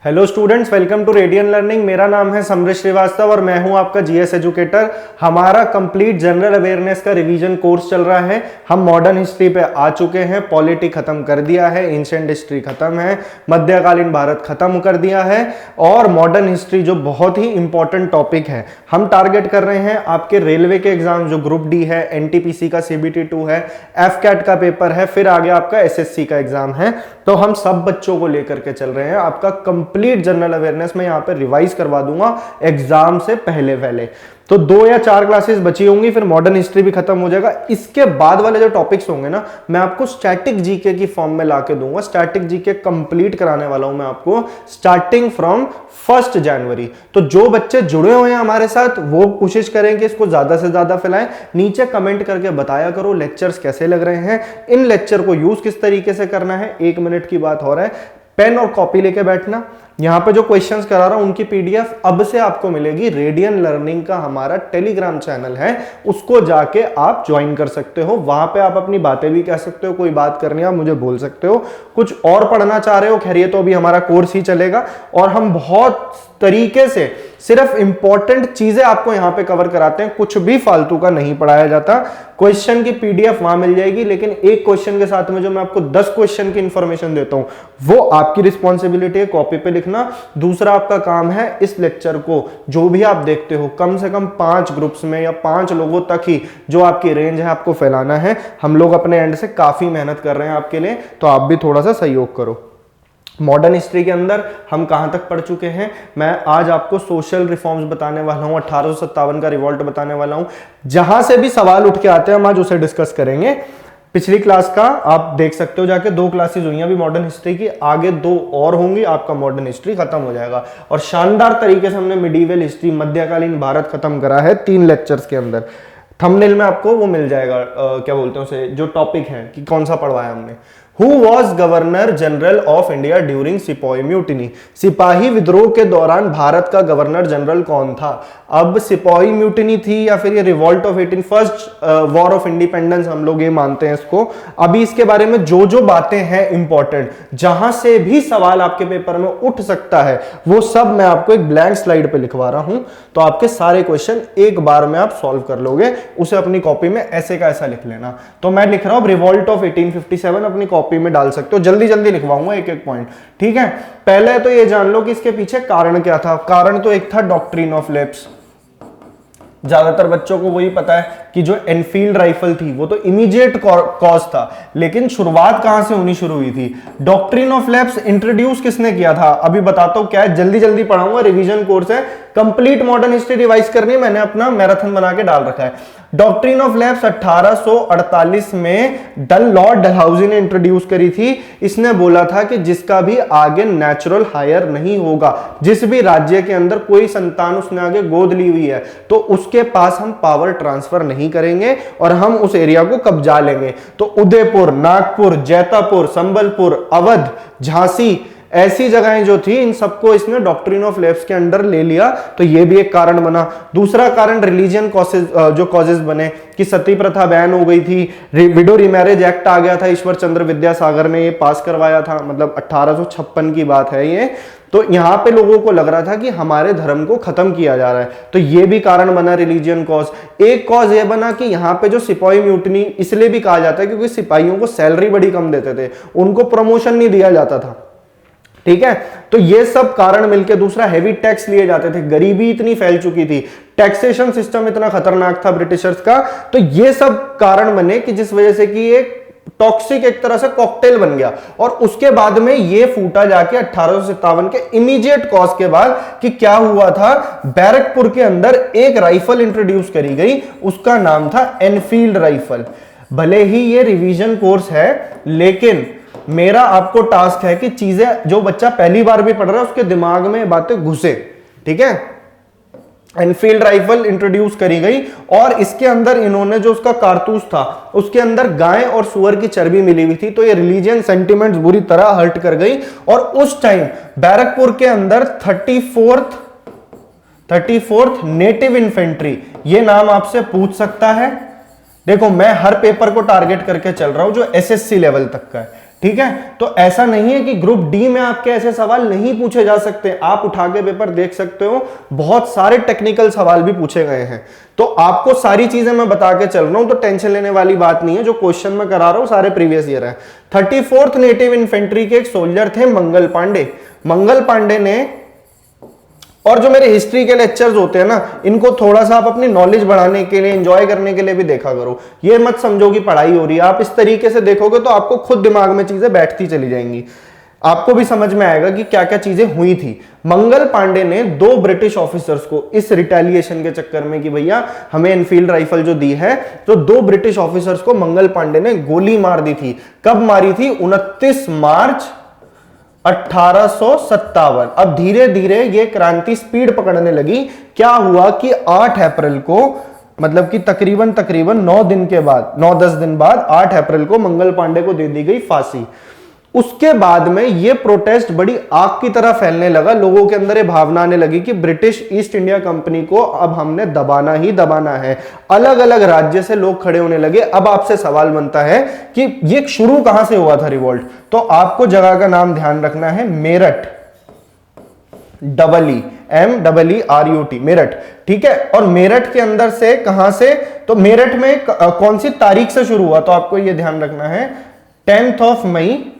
Hello students, welcome to radian learning. मेरा नाम है समृद्ध श्रीवास्तव और मैं हूं आपका जीएस एजुकेटर। हमारा कंप्लीट जनरल अवेयरनेस का रिवीजन कोर्स चल रहा है। हम मॉडर्न हिस्ट्री पे आ चुके हैं, पॉलिटी खत्म कर दिया है, एंशिएंट हिस्ट्री खत्म है, मध्यकालीन भारत खत्म कर दिया है और मॉडर्न हिस्ट्री जो बहुत ही इंपॉर्टेंट टॉपिक है, हम टारगेट कर रहे हैं आपके रेलवे के एग्जाम जो ग्रुप डी है, एनटीपीसी का CBT2 है, एफकैट का पेपर है, फिर आगे आपका SSC का एग्जाम है। तो हम सब बच्चों को लेकर के चल रहे हैं। आपका कंप्लीट जनरल अवेयरनेस मैं यहां पे रिवाइज करवा दूंगा एग्जाम से पहले। तो 2 या 4 क्लासेस बची होंगी, फिर मॉडर्न हिस्ट्री भी खत्म हो जाएगा। इसके बाद वाले जो टॉपिक्स होंगे ना, मैं आपको स्टैटिक जीके की फॉर्म में लाके दूंगा। स्टैटिक जीके कंप्लीट कराने वाला हूं मैं आपको स्टार्टिंग फ्रॉम 1 जनवरी। तो जो बच्चे जुड़े हुए हैं हमारे साथ वो कोशिश करें कि इसको ज्यादा से ज्यादा फैलाएं। नीचे कमेंट करके बताया करो लेक्चर्स कैसे लग रहे हैं, इन लेक्चर को यूज किस तरीके से करना है। 1 मिनट की बात हो रहा है, पेन और कॉपी लेके बैठना। यहां पे जो क्वेश्चंस करा रहा हूं उनकी PDF अब से आपको मिलेगी। रेडियन लर्निंग का हमारा टेलीग्राम चैनल है, उसको जाके आप ज्वाइन कर सकते हो। वहां पे आप अपनी बातें भी कह सकते हो, कोई बात करनी है आप मुझे बोल सकते हो, कुछ और पढ़ना चाह रहे हो खैर, ये तो अभी हमारा कोर्स ही चलेगा और हम बहुत तरीके से सिर्फ इंपॉर्टेंट चीजें आपको यहां पे कवर कराते हैं, कुछ भी फालतू का नहीं पढ़ाया जाता। क्वेश्चन की PDF वहां मिल जाएगी, लेकिन एक क्वेश्चन के साथ में जो मैं आपको 10 क्वेश्चन की इंफॉर्मेशन देता हूं वो आपकी रिस्पॉन्सिबिलिटी है कॉपी पे लिखना। दूसरा आपका काम है इस लेक्चर को जो भी आप देखते हो कम से कम 5 ग्रुप्स में या 5 लोगों तक ही जो आपकी रेंज है आपको फैलाना है। हम लोग अपने एंड से काफी मेहनत कर रहे हैं आपके लिए, तो आप भी थोड़ा सा सहयोग करो। मॉडर्न हिस्ट्री के अंदर हम कहां तक पढ़ चुके हैं, मैं आज आपको सोशल रिफॉर्म्स बताने वाला हूं, 1857 का रिवॉल्ट बताने वाला हूं। जहां से भी सवाल उठ के आते हैं हम आज उसे डिस्कस करेंगे। पिछली क्लास का आप देख सकते हो जाके 2 क्लासेस हुई हैं अभी मॉडर्न हिस्ट्री की, आगे 2 और होंगी, आपका मॉडर्न हिस्ट्री खत्म हो जाएगा। और शानदार तरीके से हमने मिडीवल हिस्ट्री, मध्यकालीन भारत खत्म करा है 3 लेक्चर्स के अंदर। थंबनेल में आपको वो मिल जाएगा, क्या बोलते हैं उसे, जो टॉपिक है कि कौन सा पढ़वाया हमने। Who was governor general of India during सिपाही म्यूटिनी? सिपाही विद्रोह के दौरान भारत का गवर्नर जनरल कौन था? अब सिपाही म्यूटिनी थी या फिर ये revolt of 18 first war of independence, हम लोग ये मानते हैं इसको। अभी इसके बारे में जो जो बातें हैं इंपॉर्टेंट, जहां से भी सवाल आपके पेपर में उठ सकता है, वो सब मैं आपको एक ब्लैंक स्लाइड पे लिखवा रहा हूं। तो आपके सारे क्वेश्चन एक बार में आप सॉल्व कर लोगे। उसे अपनी कॉपी में ऐसे का ऐसा लिख लेना। तो मैं लिख रहा हूं रिवॉल्ट ऑफ 1857, अपनी कॉपी में डाल सकते हो। जल्दी जल्दी लिखवाऊंगा एक एक पॉइंट, ठीक है। पहले तो ये जान लो कि इसके पीछे कारण क्या था। कारण तो एक था डॉक्ट्रिन ऑफ लैप्स। ज्यादातर बच्चों को वही पता है कि जो एनफील्ड राइफल थी वो तो इमीडिएट कॉज था, लेकिन शुरुआत कहां से होनी शुरू हुई थी? डॉक्ट्रिन ऑफ लैप्स इंट्रोड्यूस किसने किया था? अभी बताता हूं क्या है, जल्दी जल्दी पढ़ाऊंगा, रिवीजन कोर्स है, कंप्लीट मॉडर्न हिस्ट्री रिवाइज करनी है, मैंने अपना मैराथन बना के डाल रखा है। डॉक्ट्रिन ऑफ लैप्स 1848 में लॉर्ड डलहौजी ने इंट्रोड्यूस करी थी। इसने बोला था कि जिसका भी आगे नेचुरल हायर नहीं होगा, जिस भी राज्य के अंदर कोई संतान उसने आगे गोद ली हुई है, तो उसके पास हम पावर ट्रांसफर नहीं करेंगे और हम उस एरिया को कब्जा लेंगे। तो उदयपुर, नागपुर, जैतापुर, संबलपुर, अवध, झांसी, ऐसी जगहें जो थी, इन सबको इसने डॉक्ट्रिन ऑफ लैप्स के अंडर ले लिया। तो ये भी एक कारण बना। दूसरा कारण रिलीजियन कॉजेज, जो कॉजेज बने कि सती प्रथा बैन हो गई थी, विडो रिमैरेज एक्ट आ गया था, ईश्वर चंद्र विद्यासागर ने ये पास करवाया था, मतलब 1856 की बात है ये। तो यहां पे लोगों को लग रहा था कि हमारे धर्म को खत्म किया जा रहा है, तो ये भी कारण बना रिलीजियन कॉज। एक कॉज ये बना कि यहां पे जो सिपाही म्यूटनी इसलिए भी कहा जाता है क्योंकि सिपाहियों को सैलरी बड़ी कम देते थे, उनको प्रमोशन नहीं दिया जाता था, ठीक है। तो ये सब कारण मिलके, दूसरा हेवी टैक्स लिए जाते थे, गरीबी इतनी फैल चुकी थी, टैक्सेशन सिस्टम इतना खतरनाक था ब्रिटिशर्स का। तो ये सब कारण बने कि जिस वजह से कि ये टॉक्सिक एक तरह से कॉकटेल बन गया। और उसके बाद में ये फूटा जाके 1857 के इमीडिएट कॉज के बाद कि क्या हुआ था, बैरकपुर के अंदर एक राइफल इंट्रोड्यूस करी गई, उसका नाम था एनफील्ड राइफल। भले ही ये रिवीजन कोर्स है, लेकिन मेरा आपको टास्क है कि चीजें जो बच्चा पहली बार भी पढ़ रहा है उसके दिमाग में बातें घुसे, ठीक है। एनफील्ड राइफल इंट्रोड्यूस करी गई और इसके अंदर इन्होंने जो उसका कारतूस था उसके अंदर गाय और सुअर की चर्बी मिली हुई थी। तो ये रिलीजियन सेंटिमेंट्स बुरी तरह हर्ट कर गई। और उस टाइम बैरकपुर के अंदर 34th नेटिव इन्फेंट्री, ये नाम आपसे पूछ सकता है। देखो मैं हर पेपर को टारगेट करके चल रहा हूं जो SSC लेवल तक का है, ठीक है, तो ऐसा नहीं है कि ग्रुप डी में आपके ऐसे सवाल नहीं पूछे जा सकते, आप उठा के पेपर देख सकते हो, बहुत सारे टेक्निकल सवाल भी पूछे गए हैं। तो आपको सारी चीजें मैं बता के चल रहा हूं, तो टेंशन लेने वाली बात नहीं है, जो क्वेश्चन मैं करा रहा हूं सारे प्रीवियस ईयर है। 34th नेटिव इन्फेंट्री के एक सोल्जर थे मंगल पांडे। मंगल पांडे ने, और जो मेरे हिस्ट्री के लेक्चर्स होते हैं ना, इनको थोड़ा सा आप अपनी नॉलेज बढ़ाने के लिए, एंजॉय करने के लिए भी देखा करो। ये मत समझो कि पढ़ाई हो रही है, आप इस तरीके से देखोगे तो आपको खुद दिमाग में चीजें बैठती चली जाएंगी, आपको भी समझ में आएगा कि क्या क्या चीजें हुई थी। मंगल पांडे ने 2 ब्रिटिश ऑफिसर्स को इस रिटेलिएशन के चक्कर में कि भैया हमें एनफील्ड राइफल जो दी है, तो 2 ब्रिटिश ऑफिसर्स को मंगल पांडे ने गोली मार दी थी। कब मारी थी? 29 मार्च 1857। अब धीरे धीरे ये क्रांति स्पीड पकड़ने लगी। क्या हुआ कि 8 अप्रैल को, मतलब कि तकरीबन 9 दिन के बाद, 9-10 दिन बाद 8 अप्रैल को मंगल पांडे को दे दी गई फांसी। उसके बाद में ये प्रोटेस्ट बड़ी आग की तरह फैलने लगा, लोगों के अंदर ये भावना आने लगी कि ब्रिटिश ईस्ट इंडिया कंपनी को अब हमने दबाना ही दबाना है। अलग अलग राज्य से लोग खड़े होने लगे। अब आपसे सवाल बनता है कि ये शुरू कहां से हुआ था रिवॉल्ट? तो आपको जगह का नाम ध्यान रखना है, मेरठ, MERUT, मेरठ, ठीक है। और मेरठ के अंदर से कहां से? तो मेरठ में कौन सी तारीख से शुरू हुआ? तो आपको यह ध्यान रखना है 10 मई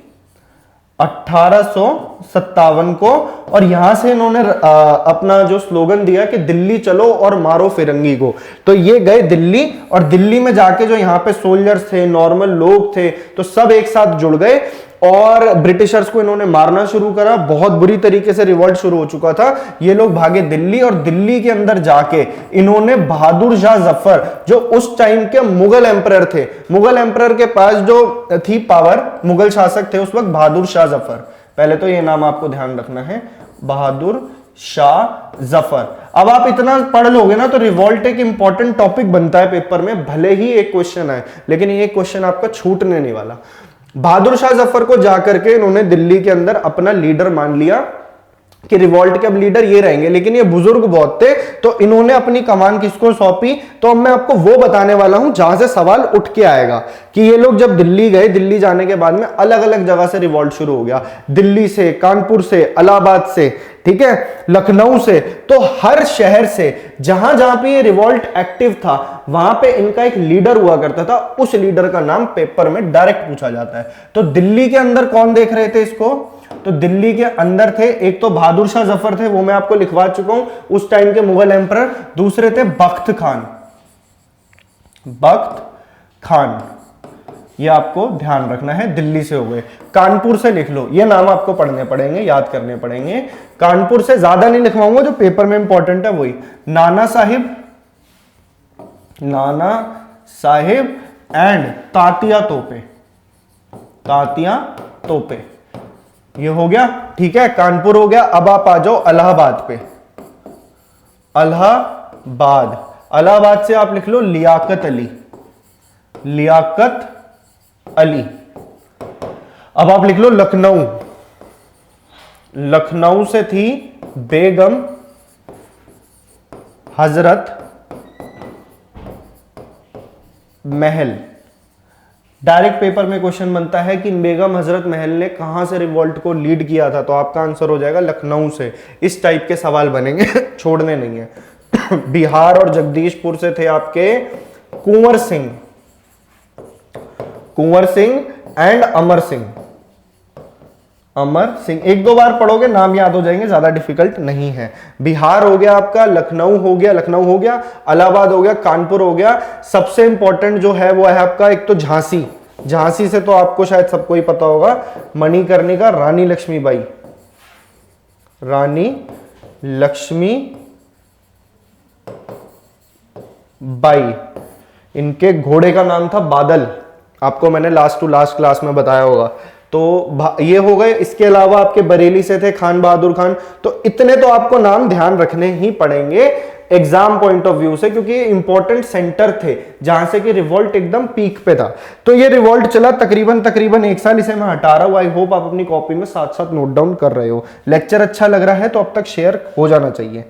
1857 को। और यहां से इन्होंने अपना जो स्लोगन दिया कि दिल्ली चलो और मारो फिरंगी को। तो ये गए दिल्ली, और दिल्ली में जाके जो यहाँ पे सोल्जर्स थे, नॉर्मल लोग थे, तो सब एक साथ जुड़ गए और ब्रिटिशर्स को इन्होंने मारना शुरू करा। बहुत बुरी तरीके से रिवॉल्ट शुरू हो चुका था। ये लोग भागे दिल्ली, और दिल्ली के अंदर जाके इन्होंने बहादुर शाह जफर, जो उस टाइम के मुगल एम्परर थे, मुगल एम्परर के पास जो थी पावर, मुगल शासक थे उस वक्त बहादुर शाह जफर, पहले तो ये नाम आपको ध्यान रखना है, बहादुर शाह जफर। अब आप इतना पढ़ लोगे ना तो रिवॉल्ट एक इंपॉर्टेंट टॉपिक बनता है पेपर में, भले ही एक क्वेश्चन है, लेकिन ये क्वेश्चन आपका छूटने नहीं वाला। बहादुर शाह जफर को जाकर के इन्होंने दिल्ली के अंदर अपना लीडर मान लिया कि रिवॉल्ट के अब लीडर ये रहेंगे, लेकिन ये बुजुर्ग बहुत थे, तो इन्होंने अपनी कमान किसको सौंपी? तो अब मैं आपको वो बताने वाला हूं जहां से सवाल उठ के आएगा कि ये लोग जब दिल्ली गए, दिल्ली जाने के बाद में अलग अलग जगह से रिवॉल्ट शुरू हो गया, दिल्ली से, कानपुर से, इलाहाबाद से, ठीक है, लखनऊ से। तो हर शहर से जहां जहां पे ये रिवॉल्ट एक्टिव था, वहां पे इनका एक लीडर हुआ करता था, उस लीडर का नाम पेपर में डायरेक्ट पूछा जाता है। तो दिल्ली के अंदर कौन देख रहे थे इसको? तो दिल्ली के अंदर थे, एक तो बहादुर शाह जफर थे, वो मैं आपको लिखवा चुका हूं, उस टाइम के मुगल एम्परर। दूसरे थे बख्त खान, बख्त खान, ये आपको ध्यान रखना है, दिल्ली से हो गए। कानपुर से लिख लो, ये नाम आपको पढ़ने पड़ेंगे, याद करने पड़ेंगे। कानपुर से ज्यादा नहीं लिखवाऊंगा, जो पेपर में इंपॉर्टेंट है वही। नाना साहिब, नाना साहिब एंड तातिया तोपे, तातिया तोपे, ये हो गया, ठीक है, कानपुर हो गया। अब आप आ जाओ इलाहाबाद पे, इलाहाबाद, इलाहाबाद से आप लिख लो लियाकत अली, लियाकत अली। अब आप लिख लो लखनऊ, लखनऊ से थी बेगम हजरत महल। डायरेक्ट पेपर में क्वेश्चन बनता है कि बेगम हजरत महल ने कहां से रिवॉल्ट को लीड किया था, तो आपका आंसर हो जाएगा लखनऊ से। इस टाइप के सवाल बनेंगे, छोड़ने नहीं है। बिहार और जगदीशपुर से थे आपके कुंवर सिंह, कुंवर सिंह एंड अमर सिंह, अमर सिंह। 1-2 बार पढ़ोगे नाम याद हो जाएंगे, ज्यादा डिफिकल्ट नहीं है। बिहार हो गया आपका, लखनऊ हो गया, लखनऊ हो गया, इलाहाबाद हो गया, कानपुर हो गया। सबसे इंपॉर्टेंट जो है वो है आपका एक तो झांसी, झांसी से तो आपको शायद सबको ही पता होगा, मणिकर्णिका, रानी लक्ष्मीबाई, रानी लक्ष्मी बाई। इनके घोड़े का नाम था बादल, आपको मैंने लास्ट टू लास्ट क्लास में बताया होगा। तो ये हो गए। इसके अलावा आपके बरेली से थे खान बहादुर खान। तो इतने तो आपको नाम ध्यान रखने ही पड़ेंगे एग्जाम पॉइंट ऑफ व्यू से, क्योंकि ये इंपॉर्टेंट सेंटर थे जहां से कि रिवॉल्ट एकदम पीक पे था। तो ये रिवॉल्ट चला तकरीबन 1 साल। इसे मैं हटा रहा हूं। आई होप आप अपनी कॉपी में साथ साथ नोट डाउन कर रहे हो। लेक्चर अच्छा लग रहा है तो अब तक शेयर हो जाना चाहिए।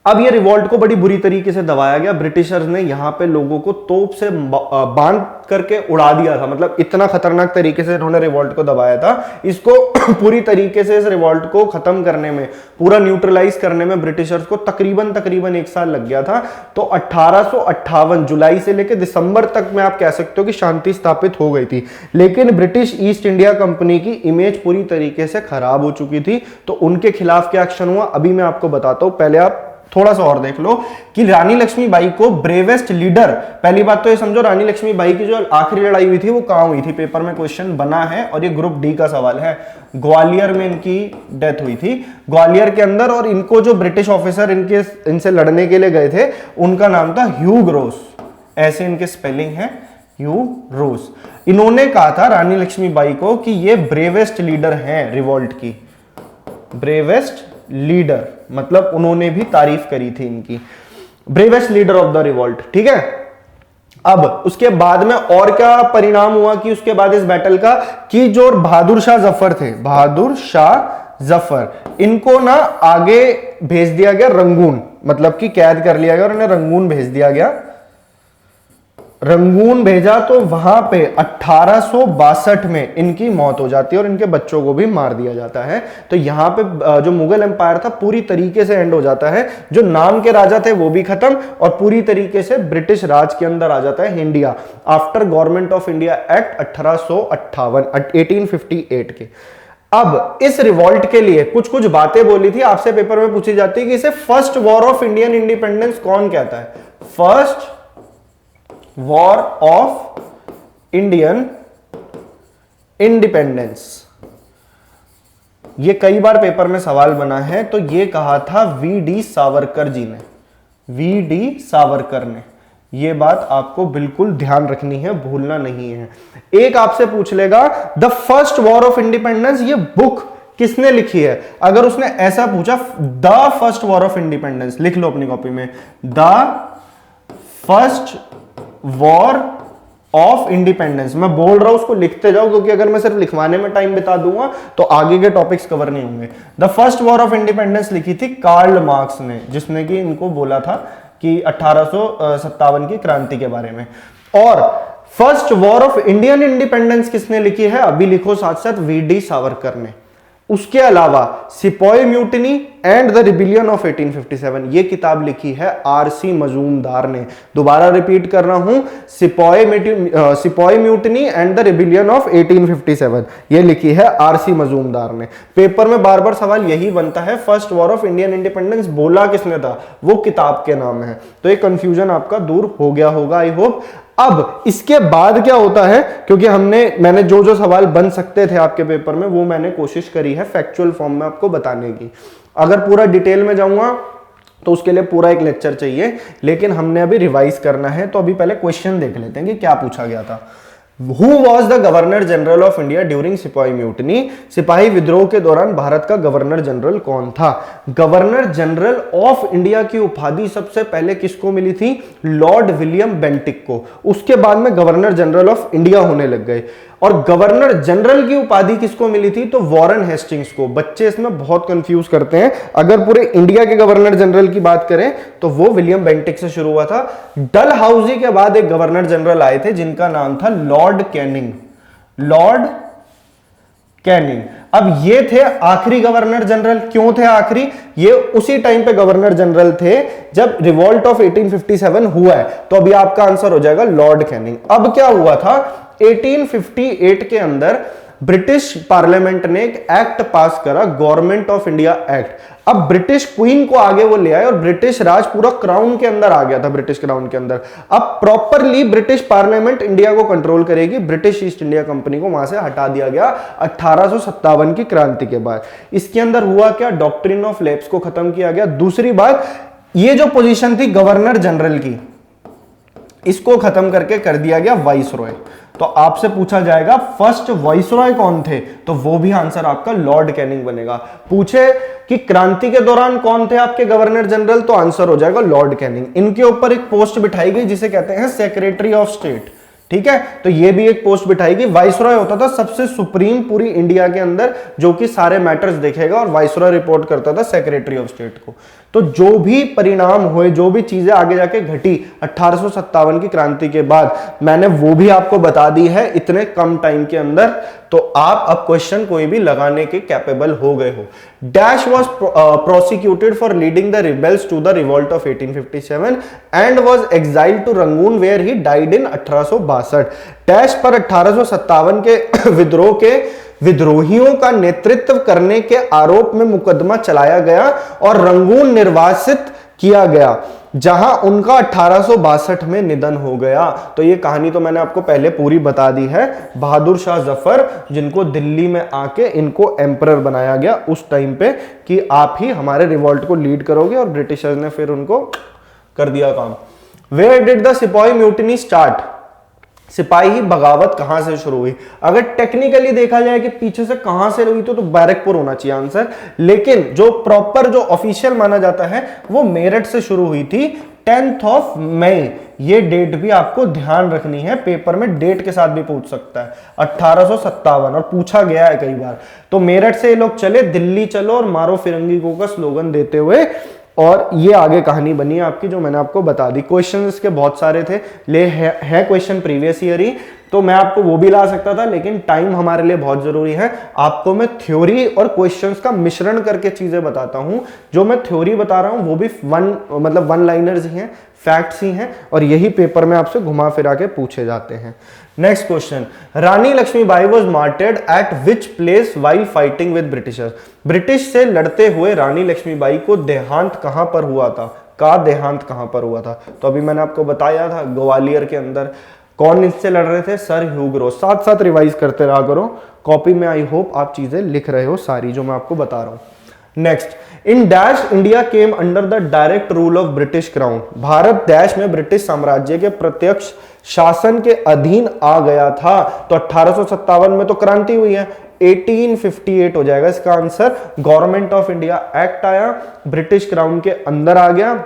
अब ये रिवॉल्ट को बड़ी बुरी तरीके से दबाया गया। ब्रिटिशर्स ने यहाँ पे लोगों को तोप से बांध करके उड़ा दिया था, मतलब इतना खतरनाक तरीके से इन्होंने रिवॉल्ट को दबाया था। इसको पूरी तरीके से इस रिवॉल्ट को खत्म करने में, पूरा न्यूट्रलाइज करने में ब्रिटिशर्स को तकरीबन 1 साल लग गया था। तो 1858 जुलाई से लेकर दिसंबर तक में आप कह सकते हो कि शांति स्थापित हो गई थी। लेकिन ब्रिटिश ईस्ट इंडिया कंपनी की इमेज पूरी तरीके से खराब हो चुकी थी। तो उनके खिलाफ क्या एक्शन हुआ अभी मैं आपको बताता हूं। पहले आप थोड़ा सा और देख लो कि रानी लक्ष्मीबाई को ब्रेवेस्ट लीडर, पहली बात तो ये समझो रानी लक्ष्मीबाई की जो आखिरी लड़ाई हुई थी वो कहां हुई थी, पेपर में क्वेश्चन बना है और ये ग्रुप डी का सवाल है। ग्वालियर में इनकी डेथ हुई थी, ग्वालियर के अंदर। और इनको जो ब्रिटिश ऑफिसर इनसे लड़ने के लिए गए थे उनका नाम था ह्यू ग्रोस, ऐसे इनके स्पेलिंग है ह्यू रोस। इन्होंने कहा था रानी लक्ष्मीबाई को कि ये ब्रेवेस्ट लीडर हैं रिवॉल्ट की, ब्रेवेस्ट लीडर, मतलब उन्होंने भी तारीफ करी थी इनकी, bravest leader of the revolt. ठीक है, अब उसके बाद में और क्या परिणाम हुआ कि उसके बाद इस बैटल का कि जो बहादुर शाह जफर थे, बहादुर शाह जफर, इनको ना आगे भेज दिया गया रंगून, मतलब कि कैद कर लिया गया और इन्हें रंगून भेज दिया गया। रंगून भेजा तो वहां पे 1862 में इनकी मौत हो जाती है और इनके बच्चों को भी मार दिया जाता है। तो यहां पे जो मुगल एम्पायर था पूरी तरीके से एंड हो जाता है। जो नाम के राजा थे वो भी खत्म और पूरी तरीके से ब्रिटिश राज के अंदर आ जाता है India after government of India act 1858 के। अब इस रिवॉल्ट के लिए कुछ कुछ बातें बोली थी, आपसे पेपर में पूछी जाती है कि इसे first war of Indian independence कौन कहता है। First war of Indian independence, ये कई बार पेपर में सवाल बना है। तो ये कहा था वी.डी. सावरकर जी ने, वी.डी. सावरकर ने। ये बात आपको बिल्कुल ध्यान रखनी है, भूलना नहीं है। एक आपसे पूछ लेगा the first war of independence ये बुक किसने लिखी है। अगर उसने ऐसा पूछा the first war of independence, लिख लो अपनी कॉपी में, the first war of independence. मैं बोल रहा हूं उसको लिखते जाओ, क्योंकि अगर मैं सिर्फ लिखवाने में टाइम बिता दूंगा तो आगे के टॉपिक्स कवर नहीं होंगे। The first war of independence लिखी थी कार्ल मार्क्स ने, जिसने कि इनको बोला था कि 1857 की क्रांति के बारे में। और first war of Indian independence किसने लिखी है, अभी लिखो साथ साथ, वी.डी. सावरकर ने। उसके अलावा सिपाही mutiny and the rebellion of 1857 ये किताब लिखी है आर.सी. मजूमदार ने। दोबारा रिपीट कर रहा हूं, सिपाही mutiny and the rebellion of 1857 ये लिखी है आर.सी. मजूमदार ने। पेपर में बार बार सवाल यही बनता है, first war of Indian independence बोला किसने था, वो किताब के नाम है। तो ये कंफ्यूजन आपका दूर हो गया होगा आई होप। अब इसके बाद क्या होता है, क्योंकि मैंने जो जो सवाल बन सकते थे आपके पेपर में वो मैंने कोशिश करी है फैक्चुअल फॉर्म में आपको बताने की। अगर पूरा डिटेल में जाऊंगा तो उसके लिए पूरा एक लेक्चर चाहिए, लेकिन हमने अभी रिवाइज करना है। तो अभी पहले क्वेश्चन देख लेते हैं कि क्या पूछा गया था। Who was the governor general of India during सिपाही म्यूटनी, सिपाही विद्रोह के दौरान भारत का गवर्नर जनरल कौन था। गवर्नर जनरल ऑफ इंडिया की उपाधि सबसे पहले किसको मिली थी, लॉर्ड विलियम बेंटिक को। उसके बाद में गवर्नर जनरल ऑफ इंडिया होने लग गए। और गवर्नर जनरल की उपाधि किसको मिली थी, तो वॉरेन हेस्टिंग्स को। बच्चे इसमें बहुत कंफ्यूज करते हैं। अगर पूरे इंडिया के गवर्नर जनरल की बात करें तो वो विलियम बेंटिक से शुरू हुआ था। डलहाउसी के बाद एक गवर्नर जनरल आए थे जिनका नाम था लॉर्ड कैनिंग, लॉर्ड कैनिंग। अब ये थे आखिरी गवर्नर जनरल। क्यों थे आखिरी, ये उसी टाइम पे गवर्नर जनरल थे जब रिवॉल्ट ऑफ 1857 हुआ है। तो अभी आपका आंसर हो जाएगा लॉर्ड कैनिंग। अब क्या हुआ था, 1858 के अंदर ब्रिटिश पार्लियामेंट ने एक एक्ट पास करा, गवर्नमेंट ऑफ इंडिया एक्ट। अब ब्रिटिश क्वीन को आगे वो ले आए और ब्रिटिश राज पूरा क्राउन के अंदर आ गया था, ब्रिटिश क्राउन के अंदर। अब प्रॉपरली ब्रिटिश पार्लियामेंट इंडिया को कंट्रोल करेगी। ब्रिटिश ईस्ट इंडिया कंपनी को वहां से हटा दिया गया 1857 की क्रांति के बाद। इसके अंदर हुआ क्या, डॉक्ट्रिन ऑफ लैप्स को खत्म किया गया। दूसरी बात, ये जो पोजीशन थी गवर्नर जनरल की, इसको खत्म करके कर दिया गया वाइसरॉय। तो आपसे पूछा जाएगा फर्स्ट वाइसरॉय कौन थे, तो वो भी आंसर आपका लॉर्ड कैनिंग बनेगा। पूछे कि क्रांति के दौरान कौन थे आपके गवर्नर जनरल, तो आंसर हो जाएगा लॉर्ड कैनिंग। इनके ऊपर एक पोस्ट बिठाई गई जिसे कहते हैं सेक्रेटरी ऑफ स्टेट। ठीक है, तो ये भी एक पोस्ट बिठाएगी। वाइसरॉय होता था सबसे सुप्रीम पूरी इंडिया के अंदर, जो कि सारे मैटर्स देखेगा, और वाइसरॉय रिपोर्ट करता था सेक्रेटरी ऑफ स्टेट को। तो जो भी परिणाम हुए, जो भी चीजें आगे जाके घटी 1857 की क्रांति के बाद, मैंने वो भी आपको बता दी है इतने कम टाइम के अंदर। तो आप अब क्वेश्चन कोई भी लगाने के कैपेबल हो गए हो। Dash was prosecuted for leading the rebels to the revolt of 1857 and was exiled to Rangoon where he died in 1862। Dash पर 1857 के विद्रोह के विद्रोहियों का नेतृत्व करने के आरोप में मुकदमा चलाया गया और रंगून निर्वासित किया गया, जहां उनका 1862 में निधन हो गया। तो ये कहानी तो मैंने आपको पहले पूरी बता दी है। बहादुर शाह जफर, जिनको दिल्ली में आके इनको एम्परर बनाया गया उस टाइम पे कि आप ही हमारे रिवॉल्ट को लीड करोगे, और ब्रिटिशर्स ने फिर उनको कर दिया काम। वेयर डिड द सिपाही म्यूटिनी स्टार्ट? सिपाही बगावत कहां से शुरू हुई? अगर टेक्निकली देखा जाए कि पीछे से कहां से हुई तो बैरकपुर होना चाहिए आंसर, लेकिन जो प्रॉपर जो ऑफिशियल माना जाता है वो मेरठ से शुरू हुई थी 10th ऑफ मई। ये डेट भी आपको ध्यान रखनी है, पेपर में डेट के साथ भी पूछ सकता है 1857, और पूछा गया है कई बार। तो मेरठ से ये लोग चले, दिल्ली चलो और मारो फिरंगी को का स्लोगन देते हुए, और ये आगे कहानी बनी है आपकी, जो मैंने आपको बता दी। क्वेश्चन इसके बहुत सारे थे, ले है क्वेश्चन प्रीवियस ईयर ही, तो मैं आपको वो भी ला सकता था, लेकिन टाइम हमारे लिए बहुत जरूरी है। आपको मैं थ्योरी और क्वेश्चंस का मिश्रण करके चीजें बताता हूं। जो मैं थ्योरी बता रहा हूं वो भी वन लाइनर्स ही हैं, फैक्ट्स ही हैं, और यही पेपर में आपसे घुमा फिरा के पूछे जाते हैं। Next question, Rani Lakshmibai was martyred at which place while fighting with Britishers? British से लड़ते हुए रानी लक्ष्मीबाई को देहांत कहां पर हुआ था? का देहांत कहां पर हुआ था? तो अभी मैंने आपको बताया था, ग्वालियर के अंदर। कौन इससे लड़ रहे थे? सर ह्यू ग्रो। साथ साथ रिवाइज करते रहा करो कॉपी में, आई होप आप चीजें लिख रहे हो सारी जो मैं आपको बता रहा हूं। Next, in dash India came under the direct rule of British crown? Bharat dash में ब्रिटिश साम्राज्य के प्रत्यक्ष शासन के अधीन आ गया था। तो 1857 में तो क्रांति हुई है, 1858 हो जाएगा इसका answer. Government of India act आया, ब्रिटिश क्राउन के अंदर आ गया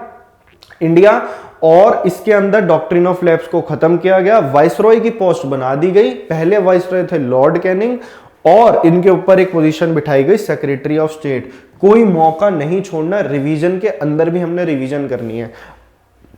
इंडिया, और इसके अंदर डॉक्ट्रिन ऑफ लैप्स को खत्म किया गया। वाइसरॉय की पोस्ट बना दी गई, पहले वाइसरॉय थे लॉर्ड कैनिंग, और इनके ऊपर एक पोजीशन बिठाई गई सेक्रेटरी ऑफ स्टेट। कोई मौका नहीं छोड़ना, रिवीजन के अंदर भी हमने रिवीजन करनी है,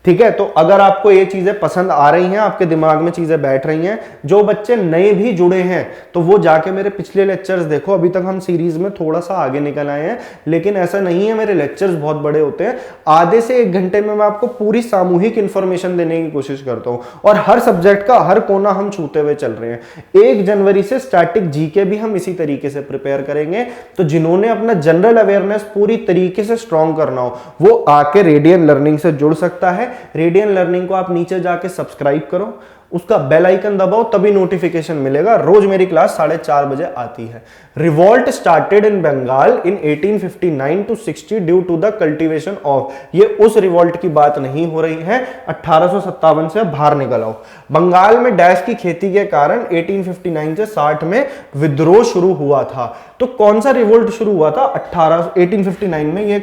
ठीक है। तो अगर आपको ये चीजें पसंद आ रही हैं, आपके दिमाग में चीजें बैठ रही हैं, जो बच्चे नए भी जुड़े हैं तो वो जाके मेरे पिछले लेक्चर्स देखो। अभी तक हम सीरीज में थोड़ा सा आगे निकल आए हैं, लेकिन ऐसा नहीं है, मेरे लेक्चर्स बहुत बड़े होते हैं। आधे से 1 घंटे में मैं आपको पूरी सामूहिक इंफॉर्मेशन देने की कोशिश करता हूं, और हर सब्जेक्ट का हर कोना हम छूते हुए चल रहे हैं। 1 जनवरी से स्टैटिक जीके भी हम इसी तरीके से प्रिपेयर करेंगे। तो जिन्होंने अपना जनरल अवेयरनेस पूरी तरीके से स्ट्रॉन्ग करना हो, वो आके रेडियन लर्निंग से जुड़ सकता है। रेडियन लर्निंग को आप नीचे जाके सब्सक्राइब करो, उसका बेल आइकन दबाओ, तभी नोटिफिकेशन मिलेगा। रोज मेरी क्लास 4:30 बजे आती है। Revolt started in Bengal in 1859 to 60 due to the cultivation of. ये उस रिवॉल्ट की बात नहीं हो रही है, 1857 से बाहर निकल आओ। बंगाल में डैश की खेती के कारण 1859 से 60 में विद्रोह शुरू हुआ था। तो कौन सा रिवॉल्ट शुरू हुआ था? 1859 में। ये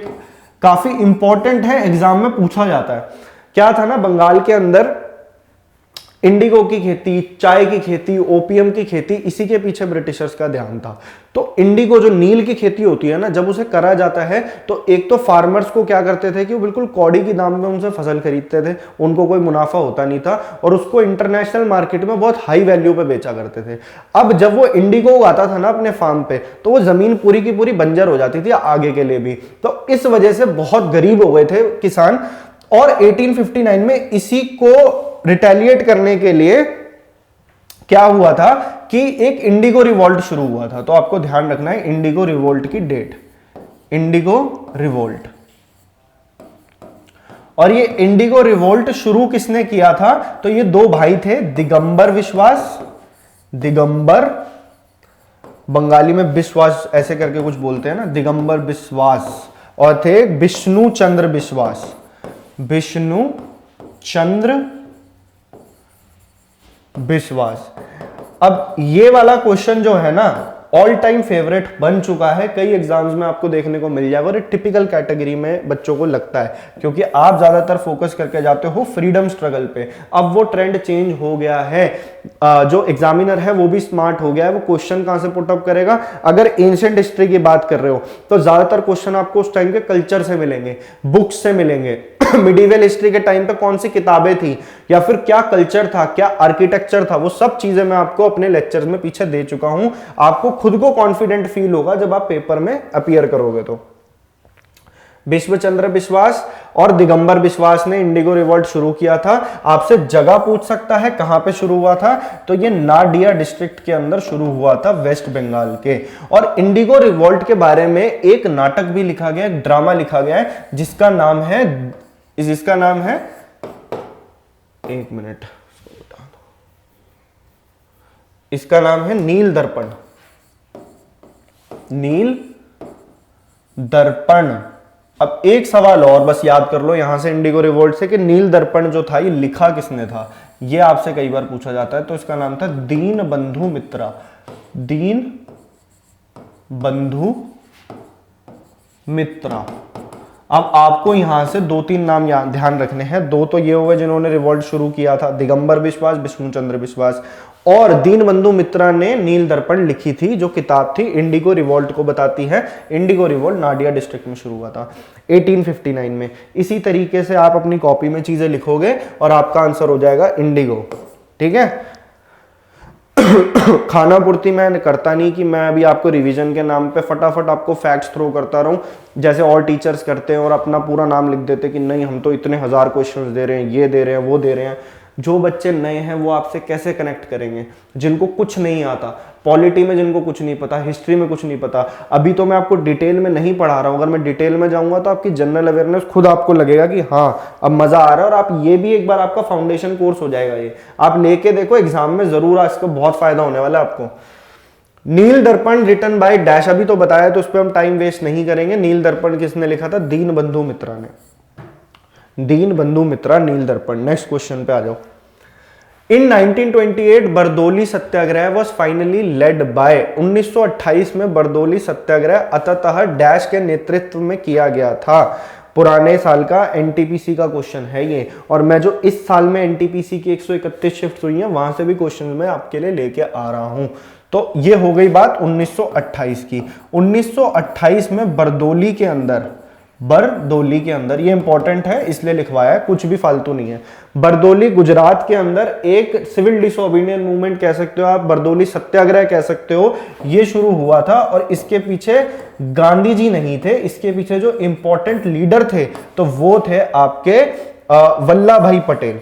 काफी इंपॉर्टेंट है, एग्जाम में पूछा जाता है। क्या था ना, बंगाल के अंदर इंडिगो की खेती, चाय की खेती, ओपीएम की खेती, इसी के पीछे ब्रिटिशर्स का ध्यान था। तो इंडिगो जो नील की खेती होती है ना, जब उसे करा जाता है तो एक तो फार्मर्स को क्या करते थे कि वो बिल्कुल कौड़ी की दाम में उनसे फसल खरीदते थे, उनको कोई मुनाफा होता नहीं था, और उसको इंटरनेशनल मार्केट में बहुत हाई वैल्यू पे बेचा करते थे। अब जब वो इंडिगो उगाता था ना अपने फार्म पे, तो वो जमीन पूरी की पूरी बंजर हो जाती थी आगे के लिए भी। तो इस वजह से बहुत गरीब हो गए थे किसान, और 1859 में इसी को रिटेलिएट करने के लिए क्या हुआ था कि एक इंडिगो रिवॉल्ट शुरू हुआ था। तो आपको ध्यान रखना है इंडिगो रिवॉल्ट की डेट, इंडिगो रिवॉल्ट। और ये इंडिगो रिवॉल्ट शुरू किसने किया था? तो ये 2 भाई थे, दिगंबर विश्वास, दिगंबर, बंगाली में विश्वास ऐसे करके कुछ बोलते हैं ना, दिगंबर विश्वास, और थे विष्णु चंद्र विश्वास, विष्णु चंद्र विश्वास। अब ये वाला क्वेश्चन जो है ना, ऑल टाइम फेवरेट बन चुका है, कई एग्जाम्स में आपको देखने को मिल जाएगा और एक टिपिकल कैटेगरी में बच्चों को लगता है, क्योंकि आप ज्यादातर फोकस करके जाते हो फ्रीडम स्ट्रगल पे। अब वो ट्रेंड चेंज हो गया है, जो एग्जामिनर है वो भी स्मार्ट हो गया है, वो क्वेश्चन कहां से पुटअप करेगा। अगर एंशिएंट हिस्ट्री की बात कर रहे हो तो ज्यादातर क्वेश्चन आपको उस टाइम के कल्चर से मिलेंगे, बुक्स से मिलेंगे। मिडिवल हिस्ट्री के टाइम पे कौन सी किताबें थी या फिर क्या कल्चर था, क्या आर्किटेक्चर था, वो सब चीजें मैं आपको अपने लेक्चर्स में पीछे दे चुका हूं। आपको खुद को कॉन्फिडेंट फील होगा जब आप पेपर में अपीयर करोगे। तो विश्वचंद्र विश्वास और दिगंबर विश्वास ने इंडिगो रिवॉल्ट शुरू किया था। आपसे जगह पूछ सकता है कहां पे शुरू हुआ था, तो ये नाडिया डिस्ट्रिक्ट के अंदर शुरू हुआ था, वेस्ट बंगाल के। और इंडिगो रिवॉल्ट के बारे में एक नाटक भी लिखा गया, एक ड्रामा लिखा गया है जिसका नाम है एक मिनट, इसका नाम है नील दर्पण। नील दर्पण। अब एक सवाल और बस याद कर लो यहां से इंडिगो रिवोल्ट से कि नील दर्पण जो था ये लिखा किसने था, ये आपसे कई बार पूछा जाता है। तो इसका नाम था दीन बंधु मित्रा। दीन बंधु मित्रा। अब आपको यहां से 2-3 नाम ध्यान रखने हैं। 2 तो ये हुए जिन्होंने रिवोल्ट शुरू किया था, दिगंबर विश्वास, विष्णुचंद्र विश्वास, और दीनबंधु मित्रा ने नील दर्पण लिखी थी, जो किताब थी इंडिगो रिवोल्ट को बताती है। इंडिगो रिवोल्ट नाडिया डिस्ट्रिक्ट में शुरू हुआ था 1859 में। इसी तरीके से आप अपनी कॉपी में चीजें लिखोगे और आपका आंसर हो जाएगा इंडिगो। ठीक है। खाना पूर्ति मैं करता नहीं कि मैं अभी आपको रिवीजन के नाम पे फटाफट आपको फैक्ट्स थ्रो करता रहूं जैसे और टीचर्स करते हैं और अपना पूरा नाम लिख देते कि नहीं हम तो इतने 1000 क्वेश्चंस दे रहे हैं, ये दे रहे हैं, वो दे रहे हैं। जो बच्चे नए हैं वो आपसे कैसे कनेक्ट करेंगे, जिनको कुछ नहीं आता, पॉलिटी में जिनको कुछ नहीं पता, हिस्ट्री में कुछ नहीं पता। अभी तो मैं आपको डिटेल में नहीं पढ़ा रहा हूं, अगर मैं डिटेल में जाऊंगा तो आपकी जनरल अवेयरनेस खुद आपको लगेगा कि हाँ अब मजा आ रहा है। और आप ये भी एक बार आपका फाउंडेशन कोर्स हो जाएगा, ये आप लेके देखो एग्जाम में जरूर इसका बहुत फायदा होने वाला है आपको। नील दर्पण रिटन बाय डैश, अभी तो बताया तो उस पर हम टाइम वेस्ट नहीं करेंगे। नील दर्पण किसने लिखा था? दीन बंधु मित्रा ने। दीन बंधु मित्रा, नील दर्पण। नेक्स्ट क्वेश्चन पे आ जाओ। इन 1928 बरदोली सत्याग्रह वॉज फाइनली लेड बाय। 1928 में बरदोली सत्याग्रह अतः डैश के नेतृत्व में किया गया था। पुराने साल का एनटीपीसी का क्वेश्चन है ये, और मैं जो इस साल में एनटीपीसी की 131 शिफ्ट हुई है वहां से भी क्वेश्चन मैं आपके लिए लेके आ रहा हूं। तो ये हो गई बात 1928 की। 1928 में बरदोली के अंदर ये इंपॉर्टेंट है इसलिए लिखवाया है, कुछ भी फालतू नहीं है। बरदोली गुजरात के अंदर एक सिविल डिसोबीडियंस मूवमेंट कह सकते हो आप, बरदोली सत्याग्रह कह सकते हो, ये शुरू हुआ था। और इसके पीछे गांधी जी नहीं थे, इसके पीछे जो इंपॉर्टेंट लीडर थे तो वो थे आपके वल्लभ भाई पटेल।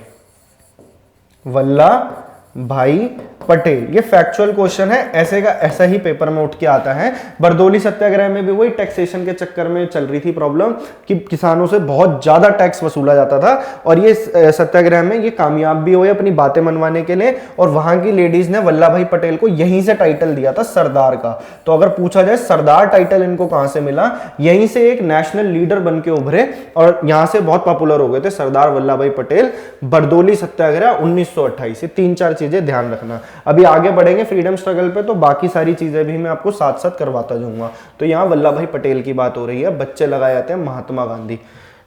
वल्लभ भाई पटेल। ये फैक्चुअल क्वेश्चन है, ऐसे का ऐसा ही पेपर में उठ के आता है। बरदोली सत्याग्रह में भी वही टैक्सेशन के चक्कर में चल रही थी प्रॉब्लम कि किसानों से बहुत ज्यादा टैक्स वसूला जाता था, और ये सत्याग्रह में ये कामयाब भी हुए अपनी बातें मनवाने के लिए। और वहां की लेडीज ने वल्लभ भाई पटेल को यहीं से टाइटल दिया था सरदार का। तो अगर पूछा जाए सरदार टाइटल इनको कहां से मिला, यहीं से एक नेशनल लीडर बन के उभरे और यहां से बहुत पॉपुलर हो गए थे सरदार वल्लभ भाई पटेल। बरदोली सत्याग्रह 1928। 3-4 चीजें ध्यान रखना। अभी आगे बढ़ेंगे फ्रीडम स्ट्रगल पे तो बाकी सारी चीजें भी मैं आपको साथ साथ करवाता जाऊंगा। तो यहाँ वल्लभ भाई पटेल की बात हो रही है, बच्चे लगाए जाते हैं महात्मा गांधी।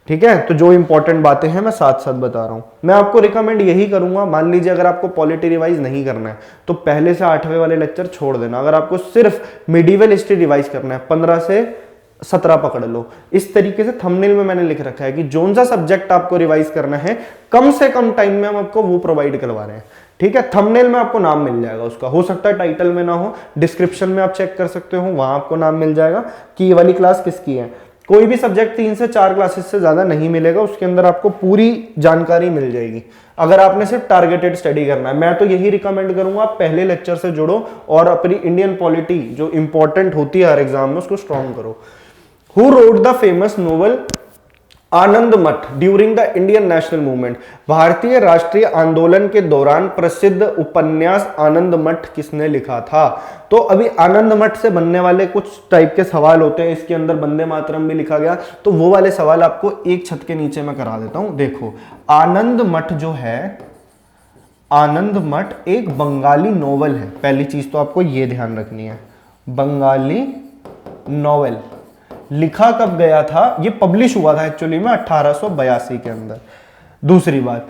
ठीक है, तो जो इंपॉर्टेंट बातें हैं मैं साथ साथ बता रहा हूं। मैं आपको रिकमेंड यही करूंगा, मान लीजिए अगर आपको पॉलिटी रिवाइज नहीं करना है तो पहले से 8वें वाले लेक्चर छोड़ देना। अगर आपको सिर्फ मिडिवल हिस्ट्री रिवाइज करना है 15 से 17 पकड़ लो। इस तरीके से थंबनेल में मैंने लिख रखा है कि जोन सा सब्जेक्ट आपको रिवाइज करना है कम से कम टाइम में हम आपको वो प्रोवाइड करवा रहे हैं। ठीक है, थंबनेल में आपको नाम मिल जाएगा उसका, हो सकता है टाइटल में ना हो, डिस्क्रिप्शन में आप चेक कर सकते हो, वहां आपको नाम मिल जाएगा कि ये वाली क्लास किसकी है। कोई भी सब्जेक्ट 3 से 4 क्लासेस से ज्यादा नहीं मिलेगा, उसके अंदर आपको पूरी जानकारी मिल जाएगी अगर आपने सिर्फ टारगेटेड स्टडी करना है। मैं तो यही रिकमेंड करूंगा आप पहले लेक्चर से जुड़ो और अपनी इंडियन पॉलिटी जो इंपॉर्टेंट होती है हर एग्जाम में उसको स्ट्रॉन्ग करो। Who wrote the famous novel Anand Math during the Indian national movement? भारतीय राष्ट्रीय आंदोलन के दौरान प्रसिद्ध उपन्यास आनंद मठ किसने लिखा था? तो अभी आनंद मठ से बनने वाले कुछ टाइप के सवाल होते हैं, इसके अंदर वंदे मातरम भी लिखा गया, तो वो वाले सवाल आपको एक छत के नीचे मैं करा देता हूं। देखो, आनंद मठ जो है, आनंद मठ एक बंगाली नोवेल है, पहली चीज तो आपको ये ध्यान रखनी है। बंगाली नॉवेल लिखा कब गया था? ये पब्लिश हुआ था एक्चुअली में 1882 के अंदर। दूसरी बात,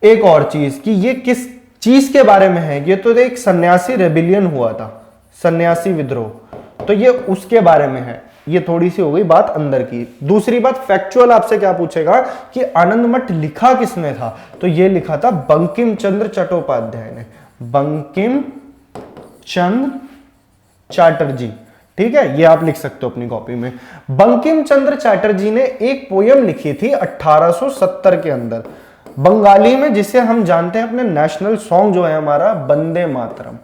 एक और चीज कि ये किस चीज के बारे में है? ये तो एक सन्यासी रेबिलियन हुआ था, सन्यासी विद्रोह, तो ये उसके बारे में है। ये थोड़ी सी हो गई बात अंदर की। दूसरी बात, फैक्चुअल आपसे क्या पूछेगा कि आनंद मठ लिखा किसने था? तो ये लिखा था बंकिम चंद्र चट्टोपाध्याय ने, बंकिम चंद्र चैटर्जी। ठीक है, ये आप लिख सकते हो अपनी कॉपी में। बंकिम चंद्र चैटर्जी ने एक पोयम लिखी थी 1870 के अंदर बंगाली में, जिसे हम जानते हैं अपने नेशनल सॉन्ग जो है हमारा वंदे मातरम।